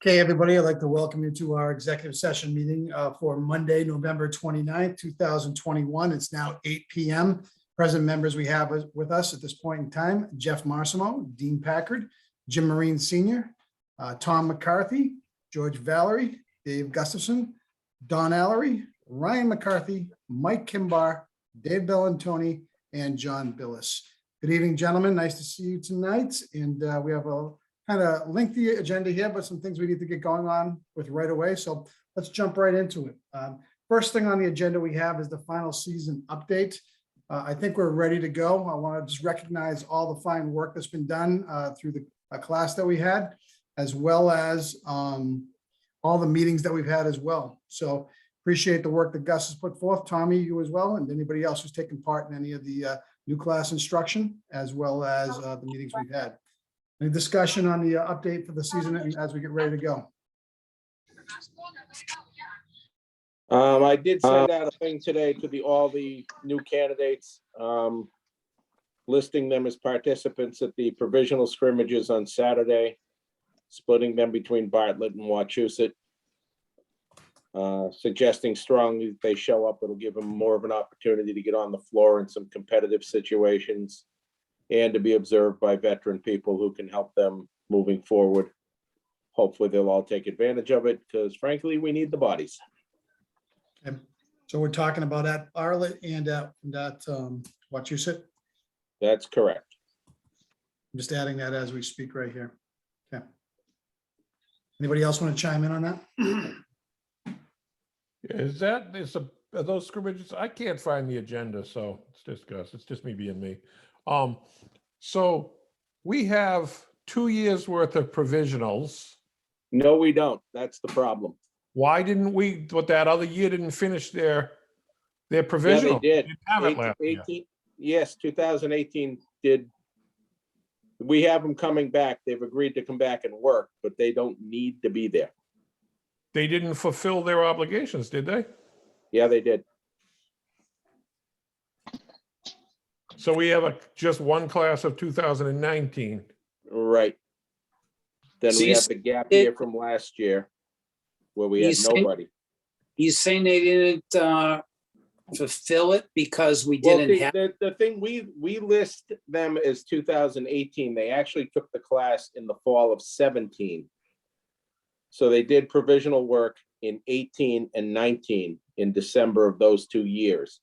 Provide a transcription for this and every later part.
Okay, everybody, I'd like to welcome you to our executive session meeting for Monday, November 29th, 2021. It's now 8 p.m. Present members we have with us at this point in time: Jeff Marsimo, Dean Packard, Jim Marine Sr., Tom McCarthy, George Valerie, Dave Gustafson, Don Allery, Ryan McCarthy, Mike Kimbar, Dave Bellantoni, and John Billis. Good evening, gentlemen. Nice to see you tonight. And we have a kind of lengthy agenda here, but some things we need to get going on with right away. So let's jump right into it. First thing on the agenda we have is the final season update. I think we're ready to go. I want to just recognize all the fine work that's been done through the class that we had, as well as all the meetings that we've had as well. So appreciate the work that Gus has put forth, Tommy, you as well, and anybody else who's taken part in any of the new class instruction, as well as the meetings we've had. Any discussion on the update for the season as we get ready to go? I did send out a thing today to all the new candidates, listing them as participants at the provisional scrimmages on Saturday, splitting them between Bartlett and Wachusett, suggesting strongly that they show up. It'll give them more of an opportunity to get on the floor in some competitive situations and to be observed by veteran people who can help them moving forward. Hopefully they'll all take advantage of it, because frankly, we need the bodies. Okay. So we're talking about at Bartlett and at Wachusett. That's correct. I'm just adding that as we speak right here. Okay. Anybody else want to chime in on that? Are those scrimmages? I can't find the agenda, so it's just Gus. It's just me being me. So we have 2 years worth of provisionals. No, we don't. That's the problem. Why didn't we, but that other year didn't finish their provisional? Yeah, they did. We didn't have it last year. 18, yes, 2018 did. We have them coming back. They've agreed to come back and work, but they don't need to be there. They didn't fulfill their obligations, did they? Yeah, they did. So we have just one class of 2019. Right. Then So we you have the gap year from last year where we had nobody. You saying they didn't fulfill it because we Well, didn't have? the thing, we list them as 2018. They actually took the class in the fall of 17. So they did provisional work in 18 and 19 in December of those 2 years.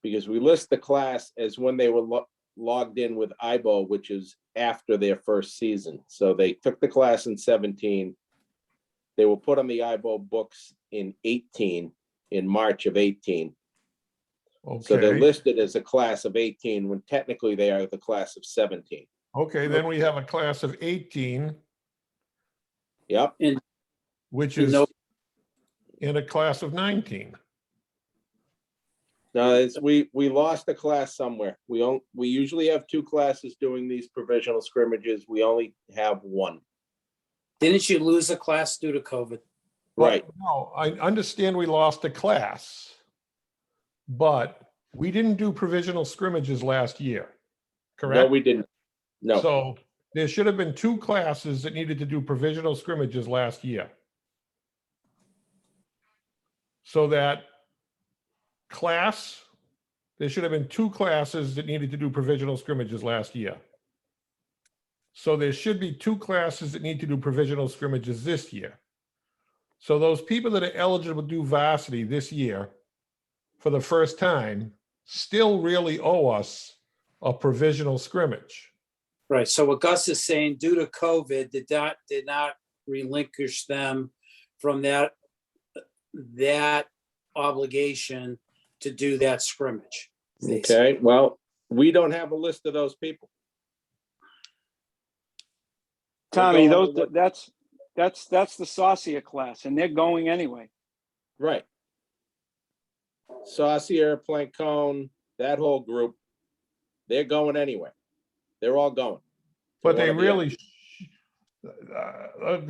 Because we list the class as when they were logged in with IBO, which is after their first season. So they took the class in 17. They were put on the IBO books in 18, in March of 18. So they're Okay. listed as a class of 18 when technically they are the class of 17. Okay, then we have a class of 18, Yep. which And is no- in a class of 19. No, we lost a class somewhere. We usually have 2 classes doing these provisional scrimmages. We only have 1. Didn't you lose a class due to COVID? Right. No, I understand we lost a class, but we didn't do provisional scrimmages last year, No, correct? we didn't. No. So there should have been 2 classes that needed to do provisional scrimmages last year. So that class, there should have been 2 classes that needed to do provisional scrimmages last year. So there should be 2 classes that need to do provisional scrimmages this year. So those people that are eligible to do varsity this year for the first time still really owe us a provisional scrimmage. Right. So what Gus is saying, due to COVID, did not relinquish them from that obligation to do that scrimmage. Okay, well, we don't have a list of those people. Tommy, We're going that's the Saucier class, and they're going anyway. Right. Saucier, Plancone, that whole group, they're going anyway. They're all going. But they wanna be really,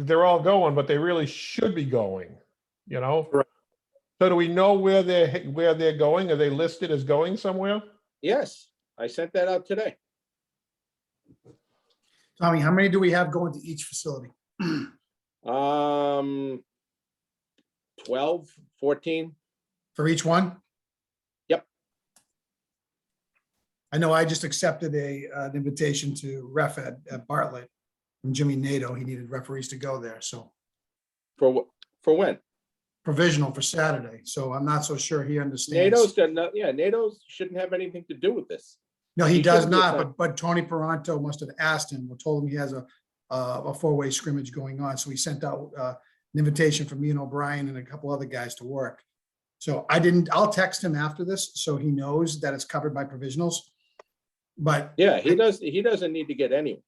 they're all going, but they really should be going, you know? Right. So do we know where they're going? Are they listed as going somewhere? Yes, I sent that out today. Tommy, how many do we have going to each facility? 12, 14. For each one? Yep. I know I just accepted an invitation to ref at Bartlett from Jimmy Nato. He needed referees to go there, so For when? provisional for Saturday. So I'm not so sure he understands. NATO's done not, yeah, NATO's shouldn't have anything to do with this. No, he he does shouldn't be not, assigned. but Tony Peranto must have asked him, or told him he has a four-way scrimmage going on. So he sent out an invitation for me and O'Brien and a couple other guys to work. So I'll text him after this, so he knows that it's covered by provisionals. But Yeah, he doesn't need to get anyone.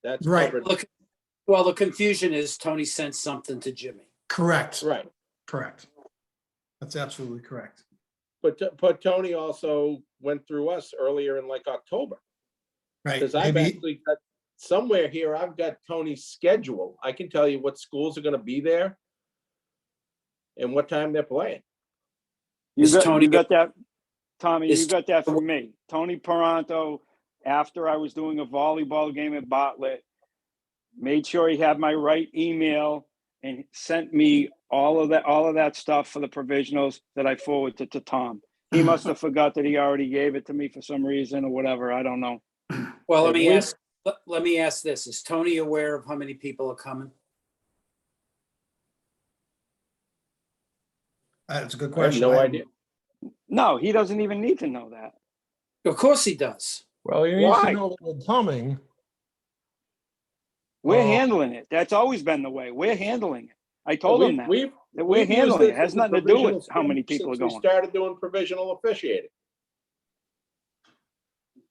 That's Right. covered. Look, well, the confusion is Tony sent something to Jimmy. correct, Right. correct. That's absolutely correct. But Tony also went through us earlier in like October. Right. Because I've Maybe, actually got, somewhere here, I've got Tony's schedule. I can tell you what schools are gonna be there and what time they're playing. Is Tony- You got that, Tommy, Is- you got that from me. Tony Peranto, after I was doing a volleyball game at Bartlett, made sure he had my right email and sent me all of that stuff for the provisionals that I forwarded to Tom. He must have forgot that he already gave it to me for some reason or whatever. I don't know. Well, Have we- let me ask this. Is Tony aware of how many people are coming? that's a good I have question. no I- idea. No, he doesn't even need to know that. Of course he does. Well, you need Why? to know that we're coming. We're Oh. handling it. That's always been the way. We're handling it. I told him that. We've That we've we're used handling it. this It has as a nothing to do provisional with how many scrimmage people are since we going. started doing provisional officiating.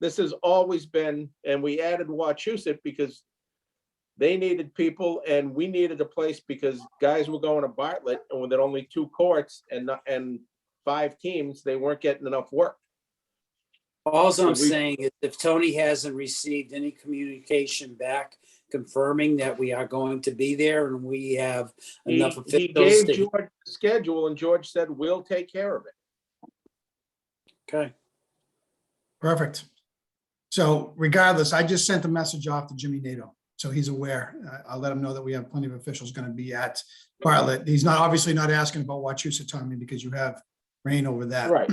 This has always been, and we added Wachusett because they needed people and we needed a place because guys were going to Bartlett and with only 2 courts and 5 teams, they weren't getting enough work. All So I'm we- saying is if Tony hasn't received any communication back confirming that we are going to be there and we have He enough he officials gave to, George the schedule and George said, we'll take care of it. okay. Perfect. So regardless, I just sent a message off to Jimmy Nato, so he's aware. I'll let him know that we have plenty of officials going to be at Bartlett. He's not, obviously not asking about Wachusett, Tommy, because you have reign over that. Right.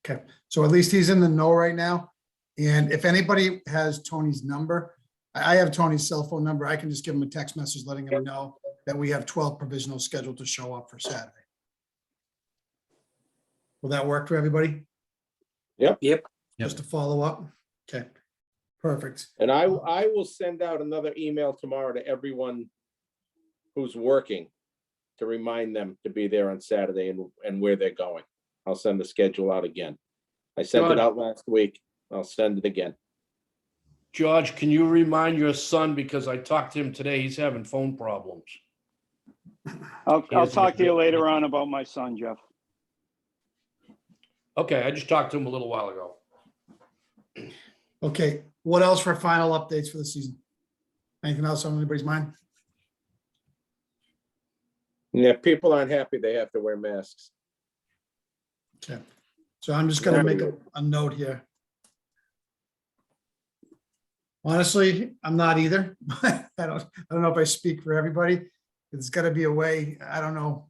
Okay, so at least he's in the know right now. And if anybody has Tony's number, I have Tony's cell phone number. I can just give him a text message letting him know that we have 12 provisionals scheduled to show up for Saturday. Will that work for everybody? Yep. Just to follow up? Okay, perfect. And I will send out another email tomorrow to everyone who's working to remind them to be there on Saturday and where they're going. I'll send the schedule out again. I sent it George. out last week. I'll send it again. George, can you remind your son, because I talked to him today, he's having phone problems. I'll hasn't talk to you been- later on about my son, Jeff. Okay, I just talked to him a little while ago. Okay, what else for final updates for the season? Anything else on anybody's mind? And if people aren't happy, they have to wear masks. Okay, so I'm just gonna make a note here. Honestly, I'm not either. I don't know if I speak for everybody. There's gotta be a way, I don't know.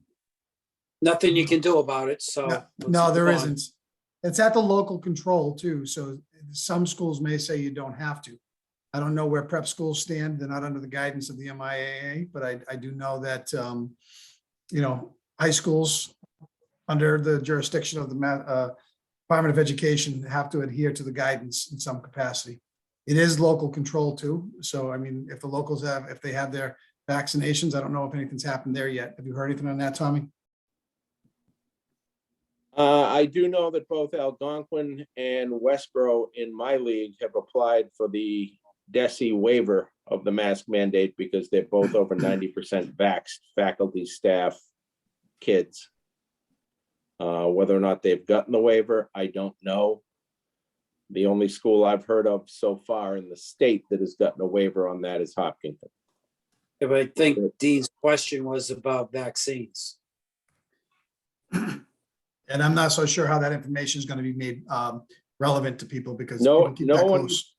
Nothing you can do about it, so. No, let's no, there move on. isn't. It's at the local control too, so some schools may say you don't have to. I don't know where prep schools stand. They're not under the guidance of the MIAA, but I do know that, high schools under the jurisdiction of the Department of Education have to adhere to the guidance in some capacity. It is local control too. So, I mean, if the locals if they have their vaccinations, I don't know if anything's happened there yet. Have you heard anything on that, Tommy? I do know that both Algonquin and Westboro in my league have applied for the DESI waiver of the mask mandate because they're both over 90% vaxxed, faculty, staff, kids. Whether or not they've gotten the waiver, I don't know. The only school I've heard of so far in the state that has gotten a waiver on that is Hopkinton. Yeah, but I think Dean's question was about vaccines. And I'm not so sure how that information is going to be made relevant to people because. No- people keep no that one- close.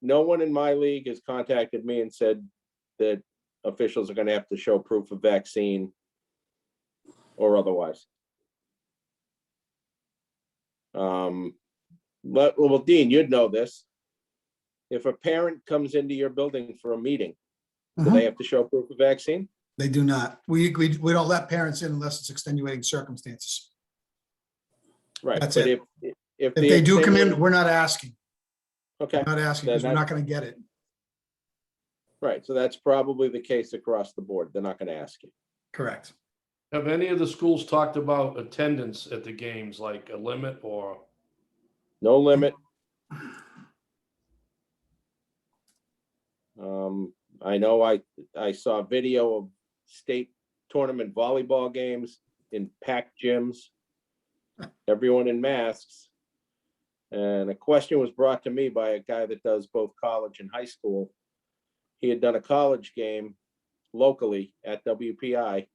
no one in my league has contacted me and said that officials are gonna have to show proof of vaccine or otherwise. But, well, Dean, you'd know this. If a parent comes into your building for a meeting, do they have to show proof of vaccine? They do not. We don't let parents in unless it's extenuating circumstances. Right, That's but it. if If they do come in, extenuating- we're not asking. Okay, We're not asking because we're not going to get it. right, so that's probably the case across the board. They're not gonna ask you. Correct. Have any of the schools talked about attendance at the games, like a limit or? No limit. I know I saw video of state tournament volleyball games in packed gyms. Everyone in masks. And a question was brought to me by a guy that does both college and high school. He had done a college game locally at WPI.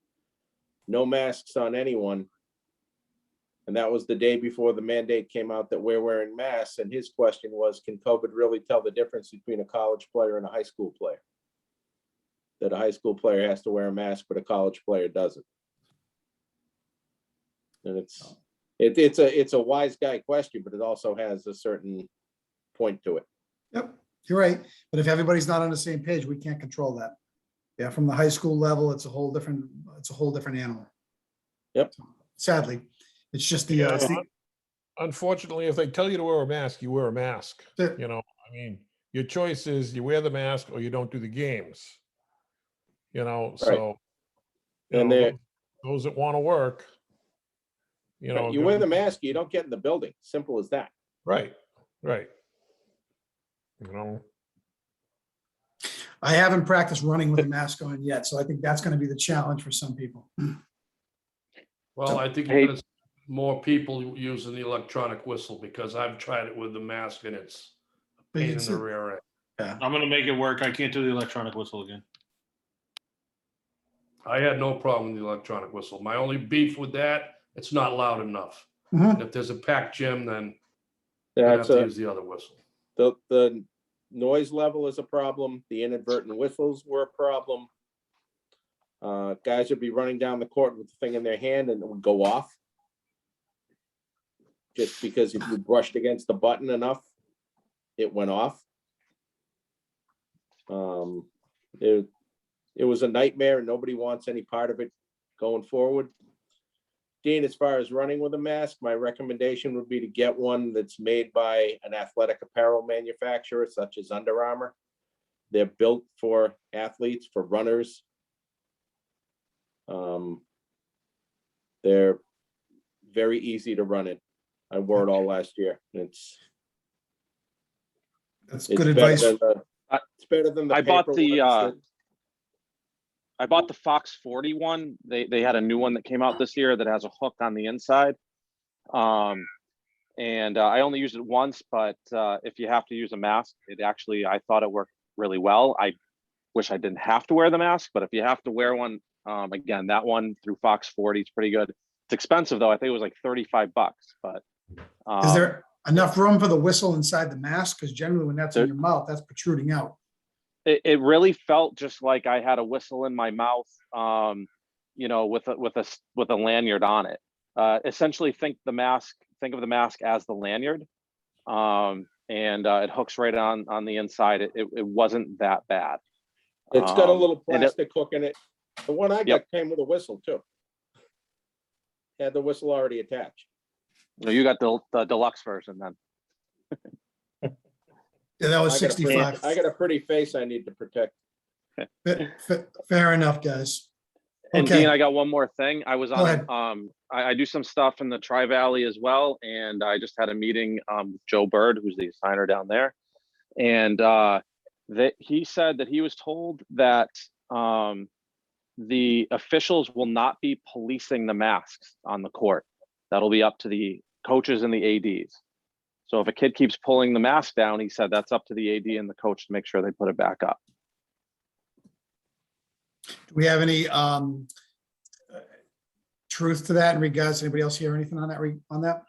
No masks on anyone. And that was the day before the mandate came out that we're wearing masks. And his question was, can COVID really tell the difference between a college player and a high school player? That a high school player has to wear a mask, but a college player doesn't. And it's a wise guy question, but it also has a certain point to it. Yep, you're right. But if everybody's not on the same page, we can't control that. Yeah, from the high school level, it's a whole different animal. Yep. Sadly, it's just it's the Unfortunately, if they tell you to wear a mask, you wear a mask. Sure. You know, I mean, your choice is you wear the mask or you don't do the games. You know, so And know, they're- those that want to work, you know, You wear the mask, you don't get in the building. Simple as that. right, right. You know, I haven't practiced running with a mask on yet, so I think that's going to be the challenge for some people. Well, I think you're gonna see more people using the electronic whistle because I've tried it with the mask and it's a pain in the rear end. I'm gonna make it work. I can't do the electronic whistle again. I had no problem with the electronic whistle. My only beef with that, it's not loud enough. Mhm. And if there's a packed gym, then you have That's to use the other whistle. the noise level is a problem. The inadvertent whistles were a problem. Guys would be running down the court with the thing in their hand and it would go off. Just because if you brushed against the button enough, it went off. It was a nightmare and nobody wants any part of it going forward. Dean, as far as running with a mask, my recommendation would be to get one that's made by an athletic apparel manufacturer such as Under Armour. They're built for athletes, for runners. They're very easy to run in. I wore it all last year. It's That's it's good better advice. than the- It's better than the I bought paper the, ones I bought the Fox 40 one. They had a new one that came out this year that has a hook on the inside. And I only used it once, but if you have to use a mask, I thought it worked really well. I wish I didn't have to wear the mask, but if you have to wear one, again, that one through Fox 40 is pretty good. It's expensive though. I think it was like $35, but Is there enough room for the whistle inside the mask? Because generally when that's in your mouth, that's protruding out. it really felt just like I had a whistle in my mouth, you know, with a lanyard on it. Essentially think of the mask as the lanyard. And it hooks right on the inside. It wasn't that bad. It's got a little and it- plastic hook in it. The one I got Yep. came with a whistle too. Had the whistle already attached. You got the deluxe version then. Yeah, that was I got a pretty- 65. I got a pretty face I need to protect. Fair enough, guys. And Okay. Dean, I got one more thing. I was Go ahead. on, I do some stuff in the Tri-Valley as well. And I just had a meeting with Joe Bird, who's the assigner down there. And that he said that he was told that the officials will not be policing the masks on the court. That'll be up to the coaches and the ADs. So if a kid keeps pulling the mask down, he said that's up to the AD and the coach to make sure they put it back up. Do we have any truth to that in regards, anybody else hear anything on that, on that?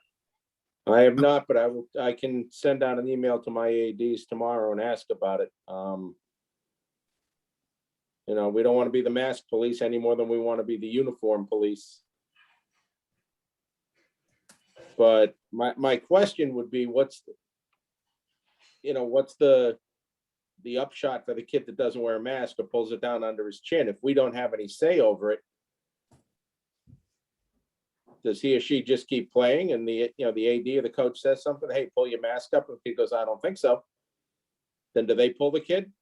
I have not, but I can send out an email to my ADs tomorrow and ask about it. You know, we don't want to be the mask police any more than we want to be the uniform police. But my question would be, what's the upshot for the kid that doesn't wear a mask or pulls it down under his chin? If we don't have any say over it, does he or she just keep playing and the AD or the coach says something, hey, pull your mask up, and the kid goes, I don't think so. Then do they pull the kid?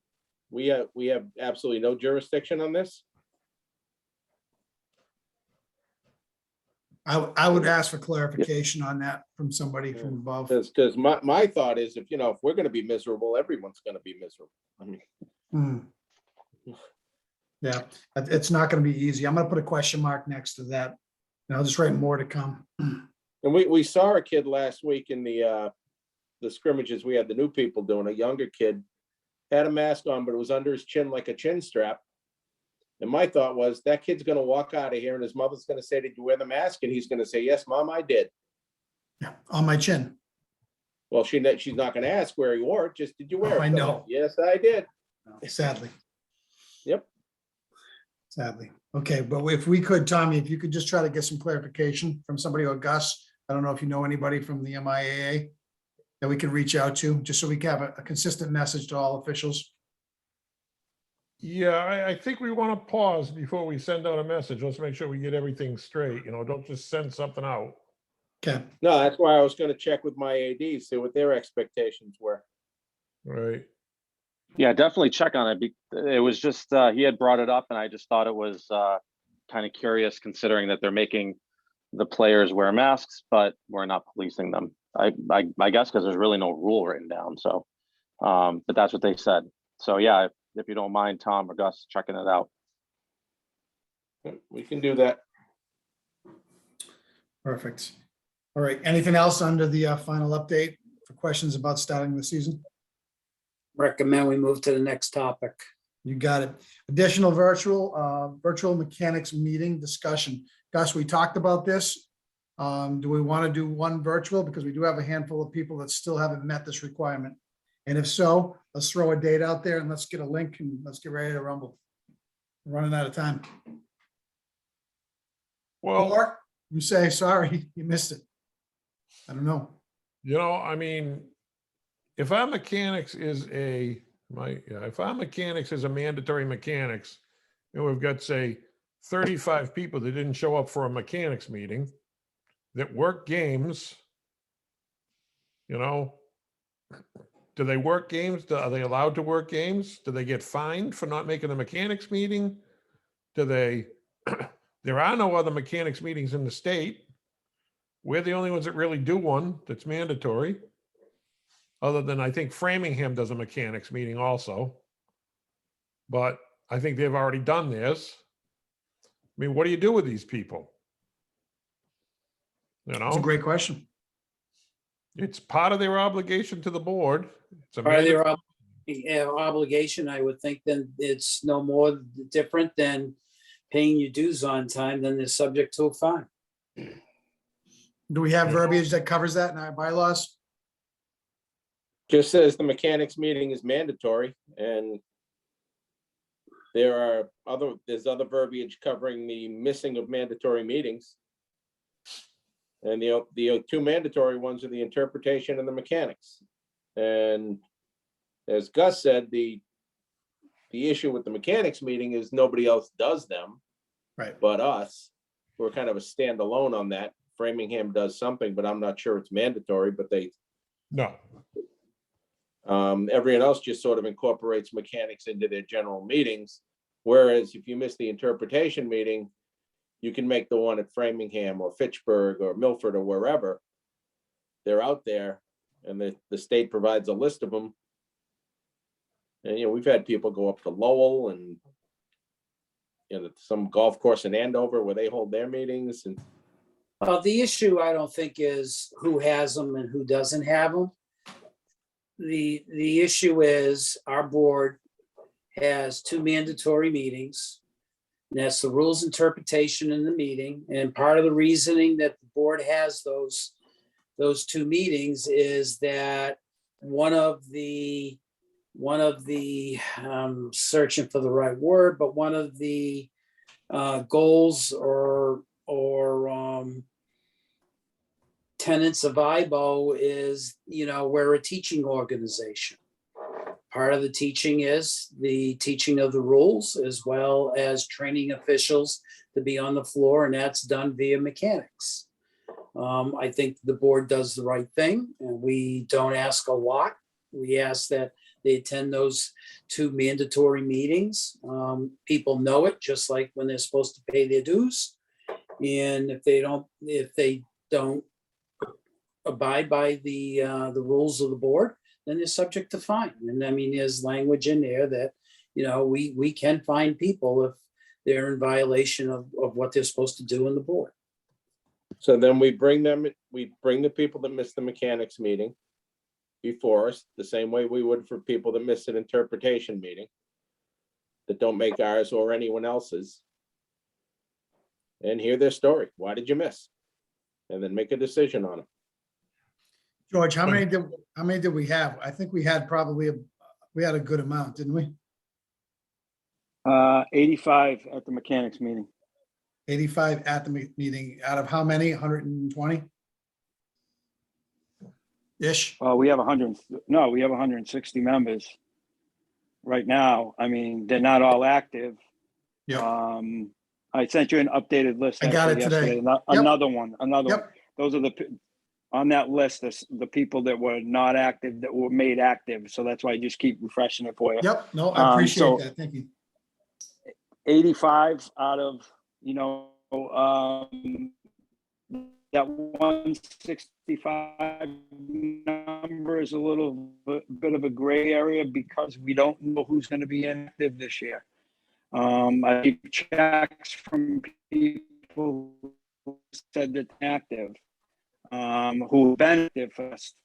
We have absolutely no jurisdiction on this. I would ask for clarification on that from somebody from above. Because my thought is, if we're gonna be miserable, everyone's gonna be miserable. I mean, Yeah, it's not gonna be easy. I'm gonna put a question mark next to that. And I'll just write more to come. and we saw a kid last week in the scrimmages. We had the new people doing, a younger kid had a mask on, but it was under his chin like a chin strap. And my thought was, that kid's gonna walk out of here and his mother's gonna say, did you wear the mask? And he's gonna say, yes, Mom, I did. Yeah, on my chin. Well, she's not gonna ask where he wore it, just, did you wear it? I know. Yes, I did. Sadly. Yep. Sadly. Okay, but if we could, Tommy, if you could just try to get some clarification from somebody, or Gus, I don't know if you know anybody from the MIAA that we could reach out to, just so we can have a consistent message to all officials. Yeah, I think we want to pause before we send out a message. Let's make sure we get everything straight, don't just send something out. Okay, No, that's why I was gonna check with my ADs, see what their expectations were. Right. Yeah, definitely check on it. It was just, he had brought it up and I just thought it was kind of curious, considering that they're making the players wear masks, but we're not policing them. I guess because there's really no rule written down. So, but that's what they said. So yeah, if you don't mind, Tom or Gus checking it out. We can do that. perfect. All right, anything else under the final update for questions about starting the season? Recommend we move to the next topic. You got it. Additional virtual mechanics meeting discussion. Gus, we talked about this. Do we want to do one virtual? Because we do have a handful of people that still haven't met this requirement. And if so, let's throw a date out there and let's get a link and let's get ready to rumble. We're running out of time. Well, Or you say, sorry, you missed it. I don't know. I mean, if our mechanics is if our mechanics is a mandatory mechanics, and we've got, say, 35 people that didn't show up for a mechanics meeting that work games, do they work games? Are they allowed to work games? Do they get fined for not making a mechanics meeting? There are no other mechanics meetings in the state. We're the only ones that really do one that's mandatory. Other than, I think Framingham does a mechanics meeting also. But I think they've already done theirs. I mean, what do you do with these people? It's a great question. It's part of their obligation to the board. It's a Part of mandatory- their obligation, I would think, then it's no more different than paying your dues on time, then they're subject to a fine. Do we have verbiage that covers that in our bylaws? Just says the mechanics meeting is mandatory, and there's other verbiage covering the missing of mandatory meetings. And the two mandatory ones are the interpretation and the mechanics. And as Gus said, the issue with the mechanics meeting is nobody else does them. Right. But us. We're kind of a standalone on that. Framingham does something, but I'm not sure it's mandatory, but No. everyone else just sort of incorporates mechanics into their general meetings. Whereas if you miss the interpretation meeting, you can make the one at Framingham or Fitchburg or Milford or wherever. They're out there and the state provides a list of them. And, we've had people go up to Lowell and, some golf course in Andover where they hold their meetings. And Well, the issue, I don't think, is who has them and who doesn't have them. The issue is our board has two mandatory meetings. And that's the rules interpretation in the meeting. And part of the reasoning that the board has those those two meetings is that one of the, searching for the right word, but one of the goals or tenets of IBO is, we're a teaching organization. Part of the teaching is the teaching of the rules as well as training officials to be on the floor, and that's done via mechanics. I think the board does the right thing, and we don't ask a lot. We ask that they attend those two mandatory meetings. People know it, just like when they're supposed to pay their dues. And if they don't abide by the rules of the board, then they're subject to fine. And I mean, there's language in there that, we can fine people if they're in violation of what they're supposed to do in the board. So then we bring the people that missed the mechanics meeting before us, the same way we would for people that miss an interpretation meeting that don't make ours or anyone else's, and hear their story. Why did you miss? And then make a decision on it. George, how many did we have? I think we had we had a good amount, didn't we? 85 at the mechanics meeting. 85 at the meeting, out of how many? 120? Ish? We have 160 members right now. I mean, they're not all active. Yeah. I sent you an updated list. I got it actually today. yesterday. Another one. Yep. Those are on that list, the people that were not active that were made active. So that's why I just keep refreshing it for you. Yep. No, I appreciate so- that. Thank you. 85 out of, that 165 number is a little bit of a gray area because we don't know who's going to be inactive this year. I keep checks from people who said that they're active, who have been active for us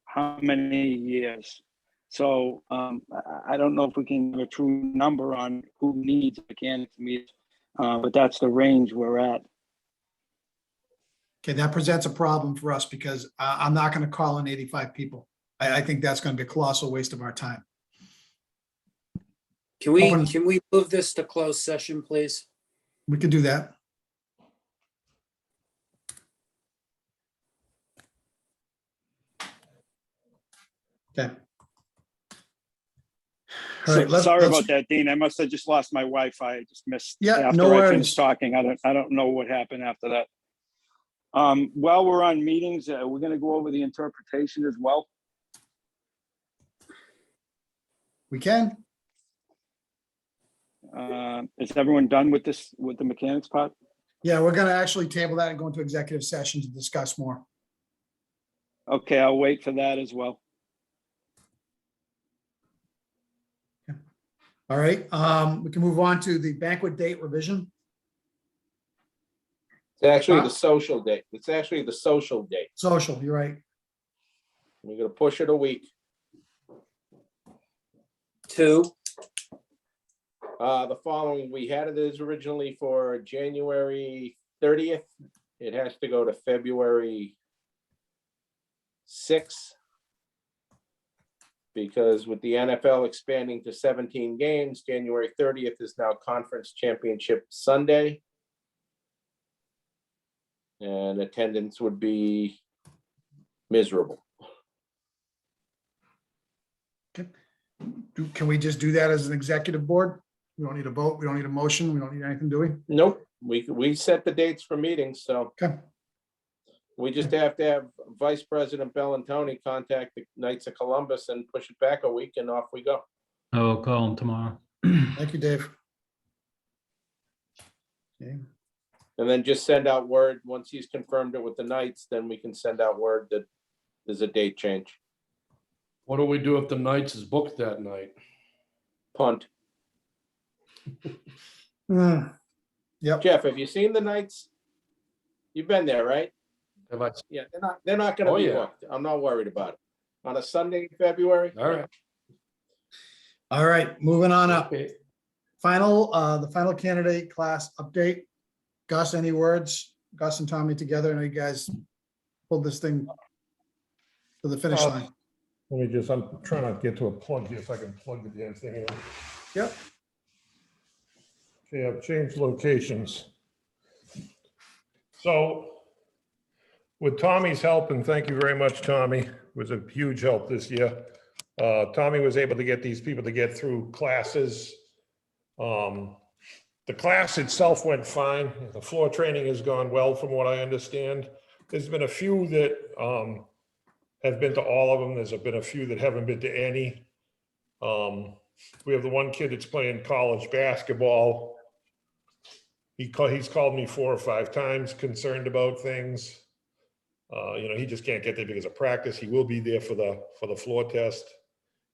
how many years. So I don't know if we can give a true number on who needs mechanics meetings, but that's the range we're at. Okay, that presents a problem for us because I'm not going to call in 85 people. I think that's going to be a colossal waste of our time. Can we Open- move this to closed session, please? We could do that. Okay. All right, let's- Sorry let's- about that, Dean. I must have just lost my Wi-Fi. I just missed Yeah, after no I worries. finished talking. I don't know what happened after that. While we're on meetings, we're going to go over the interpretation as well. We can. Is everyone done with this, with the mechanics part? Yeah, we're going to actually table that and go into executive session to discuss more. Okay, I'll wait for that as well. All right, we can move on to the banquet date revision. It's actually the social date. It's actually the social date. Social, you're right. We're gonna push it a week. 2, The following, we had it as originally for January 30th. It has to go to February 6th. Because with the NFL expanding to 17 games, January 30th is now Conference Championship Sunday. And attendance would be miserable. Can we just do that as an executive board? We don't need a vote, we don't need a motion, we don't need anything, do we? Nope, we set the dates for meetings, so Okay, we just have to have Vice President Bellantoni contact the Knights of Columbus and push it back a week and off we go. I will call him tomorrow. thank you, Dave. Okay, And then just send out word, once he's confirmed it with the Knights, then we can send out word that there's a date change. What do we do if the Knights is booked that night? Punt. Yep, Jeff, have you seen the Knights? You've been there, right? Have I? Yeah, they're not gonna Oh, be yeah. booked. I'm not worried about it. On a Sunday in February? All right. all right, moving on up. Okay. The final candidate class update. Gus, any words? Gus and Tommy together, I know you guys pulled this thing to the finish line. I'm trying to get to a plug here if I can plug the damn thing in. Yep. Okay, I've changed locations. So with Tommy's help, and thank you very much, Tommy, it was a huge help this year. Tommy was able to get these people to get through classes. The class itself went fine. The floor training has gone well from what I understand. There's been a few that have been to all of them. There's been a few that haven't been to any. We have the one kid that's playing college basketball. He's called me 4 or 5 times concerned about things. He just can't get there because of practice. He will be there for the floor test.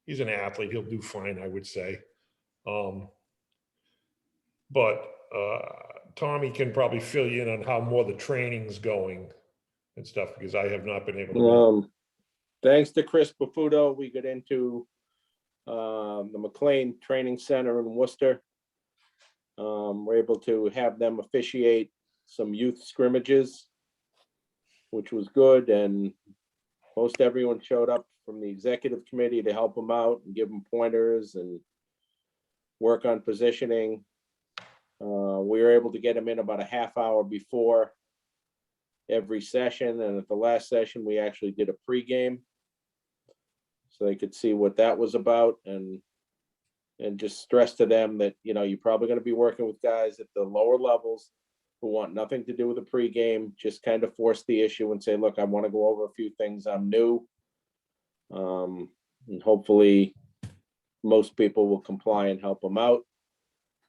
He's an athlete. He'll do fine, I would say. But Tommy can probably fill you in on how more the training's going and stuff, because I have not been able to. Thanks to Chris Bafuto, we got into the McLean Training Center in Worcester. We're able to have them officiate some youth scrimmages, which was good, and most everyone showed up from the executive committee to help them out and give them pointers and work on positioning. We were able to get them in about a half hour before every session, and at the last session, we actually did a pregame so they could see what that was about, and just stress to them that, you're probably going to be working with guys at the lower levels who want nothing to do with the pregame. Just kind of force the issue and say, look, I want to go over a few things. I'm new. And hopefully most people will comply and help them out.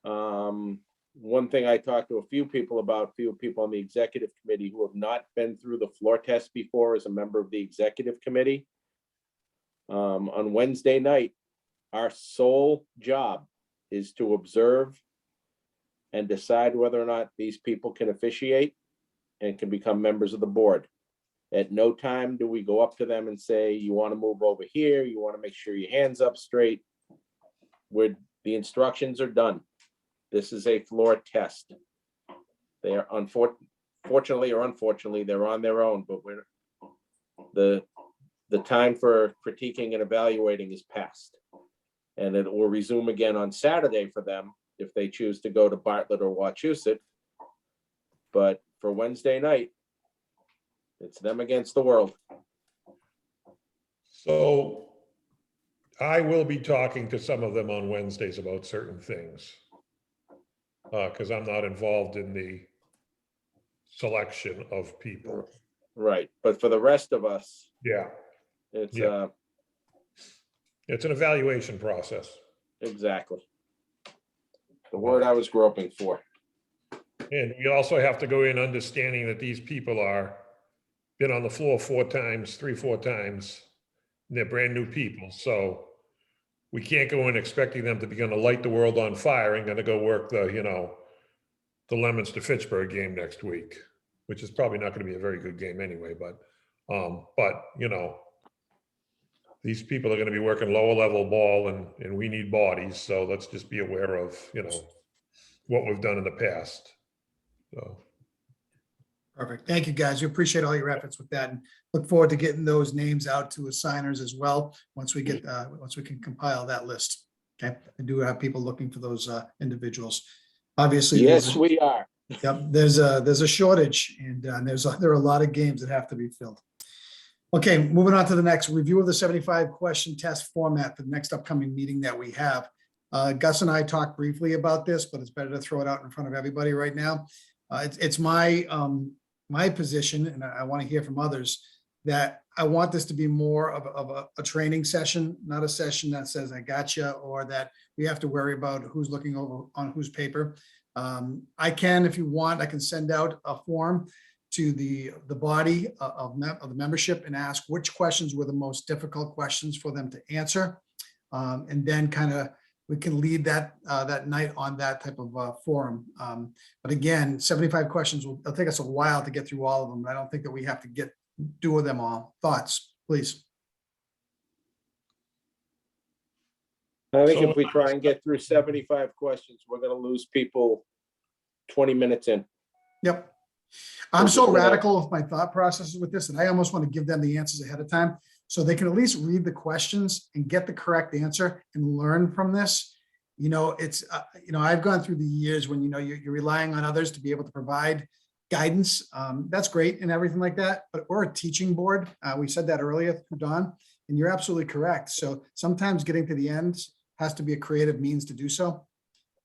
One thing I talked to a few people on the executive committee who have not been through the floor test before as a member of the executive committee. On Wednesday night, our sole job is to observe and decide whether or not these people can officiate and can become members of the board. At no time do we go up to them and say, you want to move over here, you want to make sure your hand's up straight. The instructions are done. This is a floor test. They are fortunately or unfortunately, they're on their own, but the time for critiquing and evaluating is past. And it will resume again on Saturday for them if they choose to go to Bartlett or Wachusett. But for Wednesday night, it's them against the world. So I will be talking to some of them on Wednesdays about certain things. Because I'm not involved in the selection of people. Right, but for the rest of us, Yeah, it's it's an evaluation process. exactly the word I was groping for. And we also have to go in understanding that these people been on the floor 3 or 4 times. And they're brand new people, so we can't go in expecting them to be going to light the world on fire and going to go work the Lemons to Fitchburg game next week, which is probably not going to be a very good game anyway. But these people are going to be working lower level ball, and we need bodies. So let's just be aware of what we've done in the past. So. Perfect. Thank you, guys. We appreciate all your efforts with that, and look forward to getting those names out to assigners as well once we can compile that list. Okay, I do have people looking for those individuals. Obviously, Yes, we are. Yep, there's a shortage, and there are a lot of games that have to be filled. Okay, moving on to the next review of the 75 question test format for the next upcoming meeting that we have. Gus and I talked briefly about this, but it's better to throw it out in front of everybody right now. It's my position, and I want to hear from others, that I want this to be more of a training session, not a session that says I gotcha, or that we have to worry about who's looking over on whose paper. I can, if you want, I can send out a form to the body of the membership and ask which questions were the most difficult questions for them to answer. And then kind of we can lead that night on that type of forum. But again, 75 questions it'll take us a while to get through all of them. I don't think that we have to do them all. Thoughts, please. I think if we try and get through 75 questions, we're going to lose people 20 minutes in. Yep. I'm so radical with my thought processes with this, and I almost want to give them the answers ahead of time. so they can at least read the questions and get the correct answer and learn from this. It's, I've gone through the years when, you're relying on others to be able to provide guidance. That's great and everything like that, but we're a teaching board. We said that earlier through Don, and you're absolutely correct. So sometimes getting to the end has to be a creative means to do so.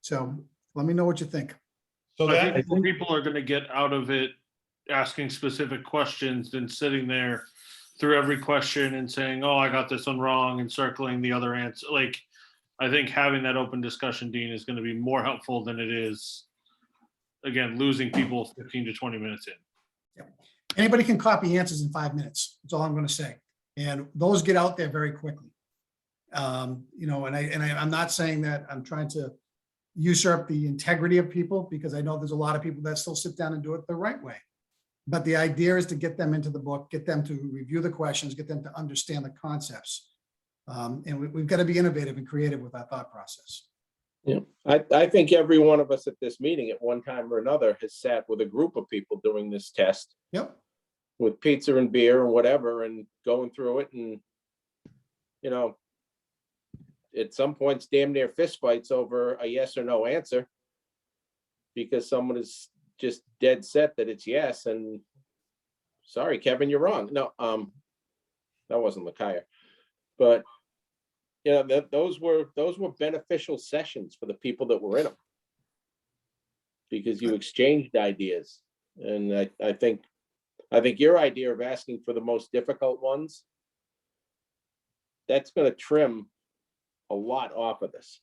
So let me know what you think. So I that, think people are gonna get out of it asking specific questions than sitting there through every question and saying, oh, I got this one wrong, and circling the other answer. Like, I think having that open discussion, Dean, is gonna be more helpful than it is, again, losing people 15 to 20 minutes in. Anybody can copy answers in 5 minutes. That's all I'm going to say. And those get out there very quickly. I'm not saying that I'm trying to usurp the integrity of people, because I know there's a lot of people that still sit down and do it the right way. But the idea is to get them into the book, get them to review the questions, get them to understand the concepts. And we've got to be innovative and creative with our thought process. Yeah, I think every one of us at this meeting at one time or another has sat with a group of people doing this test Yep. with pizza and beer and whatever, and going through it, and at some points damn near fistfights over a yes or no answer, because someone is just dead set that it's yes, and sorry, Kevin, you're wrong. No, that wasn't Lakaya, but those were beneficial sessions for the people that were in them, because you exchanged ideas. And I think your idea of asking for the most difficult ones, that's going to trim a lot off of this.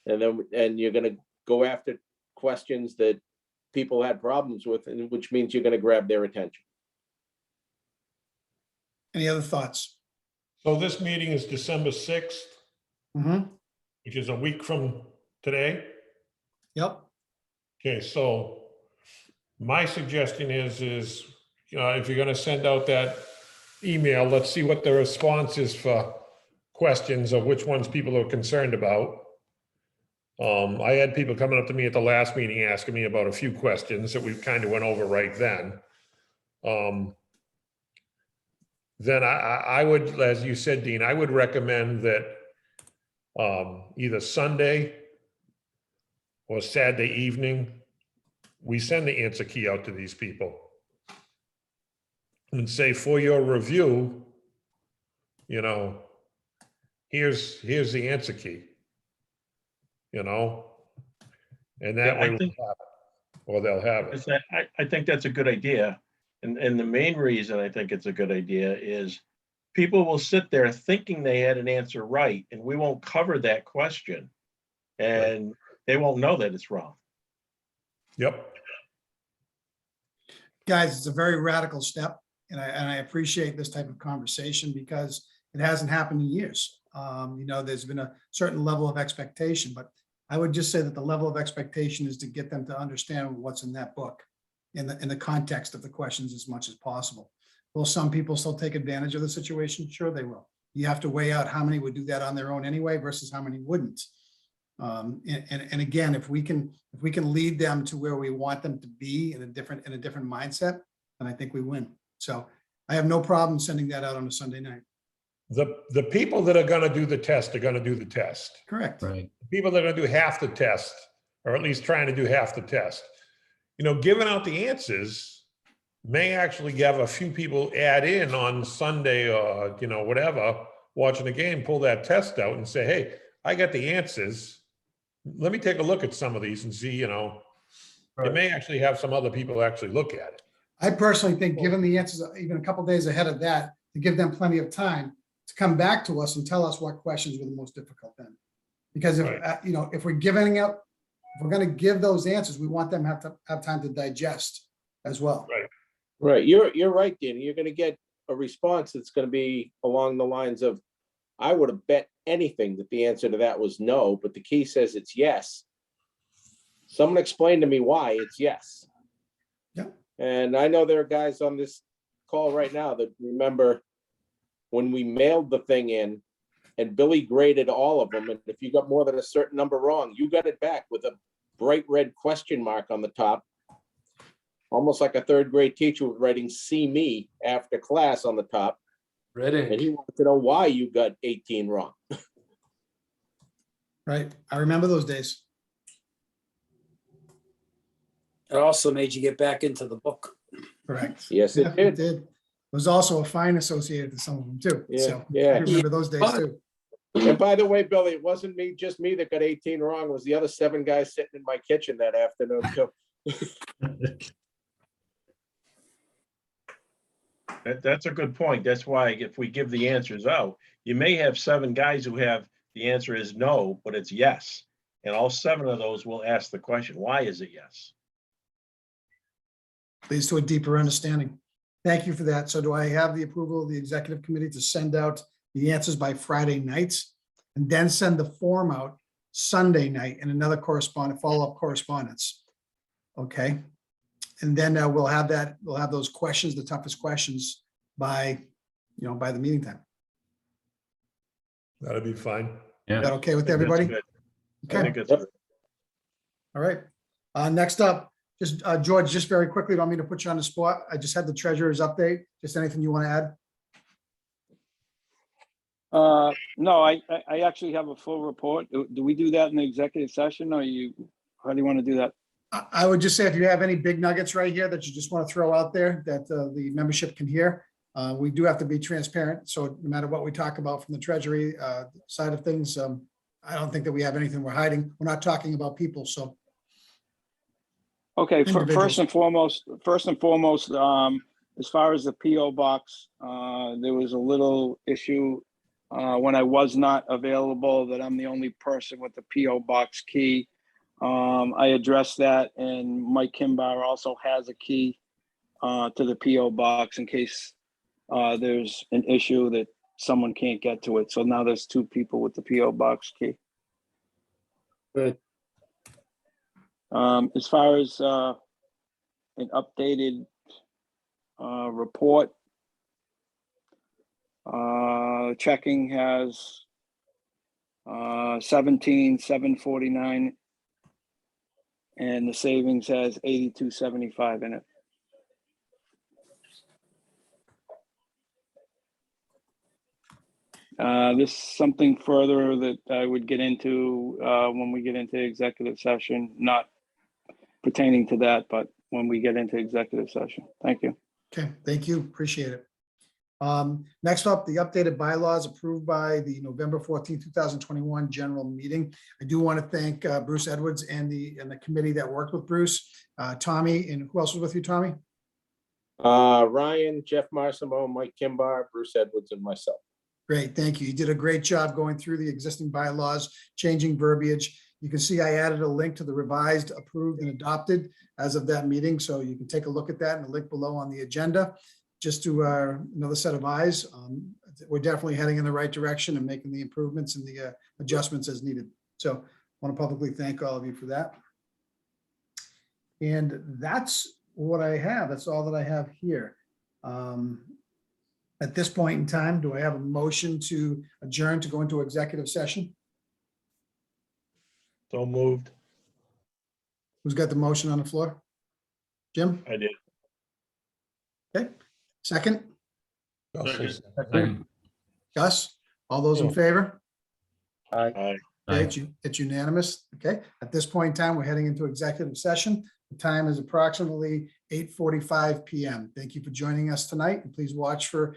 And you're going to go after questions that people had problems with, and which means you're going to grab their attention. Any other thoughts? so this meeting is December 6th, Mhm. which is a week from today. Yep. Okay, so my suggestion is, if you're gonna send out that email, let's see what the response is for questions of which ones people are concerned about. I had people coming up to me at the last meeting asking me about a few questions that we kind of went over right then. Then I would, as you said, Dean, I would recommend that either Sunday or Saturday evening, we send the answer key out to these people and say, for your review, here's the answer key, and that Yeah, way I we'll think, have it, or they'll have it. I think that's a good idea. And the main reason I think it's a good idea is people will sit there thinking they had an answer right, and we won't cover that question. And they won't know that it's wrong. Yep. Guys, it's a very radical step, and I appreciate this type of conversation because it hasn't happened in years. There's been a certain level of expectation, but I would just say that the level of expectation is to get them to understand what's in that book in the context of the questions as much as possible. Will some people still take advantage of the situation? Sure, they will. You have to weigh out how many would do that on their own anyway versus how many wouldn't. And again, if we can lead them to where we want them to be in a different mindset, then I think we win. So I have no problem sending that out on a Sunday night. The people that are gonna do the test are gonna do the test. Correct. Right. People that are gonna do half the test, or at least trying to do half the test. Giving out the answers may actually have a few people add in on Sunday or, whatever, watching the game, pull that test out and say, hey, I got the answers. Let me take a look at some of these and see, it may actually have some other people actually look at it. I personally think given the answers even a couple days ahead of that, to give them plenty of time to come back to us and tell us what questions were the most difficult then. Because if, Right. If we're giving up, if we're going to give those answers, we want them to have time to digest as well. Right. Right, you're right, Danny. You're going to get a response that's going to be along the lines of, I would have bet anything that the answer to that was no, but the key says it's yes. Someone explain to me why it's yes. Yeah. And I know there are guys on this call right now that remember when we mailed the thing in and Billy graded all of them. And if you got more than a certain number wrong, you got it back with a bright red question mark on the top. Almost like a third grade teacher was writing "see me" after class on the top. And he Reading. wanted to know why you got 18 wrong. Right. I remember those days. It also made you get back into the book. Correct. Yes, Yeah, it did. There was also a fine associated to some of them too. Yeah, So I yeah. remember those days too. And by the way, Billy, it wasn't just me that got 18 wrong. It was the other 7 guys sitting in my kitchen that afternoon too. That's a good point. That's why if we give the answers out, you may have 7 guys who have the answer is no, but it's yes. And all 7 of those will ask the question, why is it yes? Leads to a deeper understanding. Thank you for that. So do I have the approval of the executive committee to send out the answers by Friday nights and then send the form out Sunday night and another follow-up correspondence? Okay. And then we'll have those questions, the toughest questions by the meeting time. That'd be fine. Is that okay with That's everybody? good. I Okay. think it's Yep. good. All right. Next up, just George, just very quickly, don't mean to put you on the spot. I just had the treasurer's update. Just anything you want to add? No, I actually have a full report. Do we do that in the executive session or how do you want to do that? I would just say if you have any big nuggets right here that you just want to throw out there that the membership can hear, we do have to be transparent. So no matter what we talk about from the treasury side of things, I don't think that we have anything we're hiding. We're not talking about people. So Okay, Individuals. first and foremost, as far as the PO box, there was a little issue when I was not available that I'm the only person with the PO box key. I addressed that, and Mike Kimbar also has a key to the PO box in case there's an issue that someone can't get to it. So now there's 2 people with the PO box key. Good. As far as an updated report, checking has 17,749 and the savings has 8275 in it. This is something further that I would get into when we get into executive session, not pertaining to that, but when we get into executive session. Thank you. okay, thank you. Appreciate it. Next up, the updated bylaws approved by the November 14, 2021 general meeting. I do want to thank Bruce Edwards and the committee that worked with Bruce, Tommy, and who else was with you, Tommy? Ryan, Jeff Marsimo, Mike Kimbar, Bruce Edwards, and myself. Great, thank you. You did a great job going through the existing bylaws, changing verbiage. You can see I added a link to the revised, approved, and adopted as of that meeting, so you can take a look at that and the link below on the agenda. Just to another set of eyes, we're definitely heading in the right direction and making the improvements and the adjustments as needed. So I want to publicly thank all of you for that. And that's what I have. That's all that I have here. At this point in time, do I have a motion to adjourn to go into executive session? So moved. Who's got the motion on the floor? Jim? I did. Okay, second? Second. Gus? All those in favor? Aye. Okay, it's unanimous. Okay, at this point in time, we're heading into executive session. The time is approximately 8:45 PM. Thank you for joining us tonight, and please watch for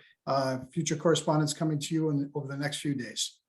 future correspondence coming to you over the next few days.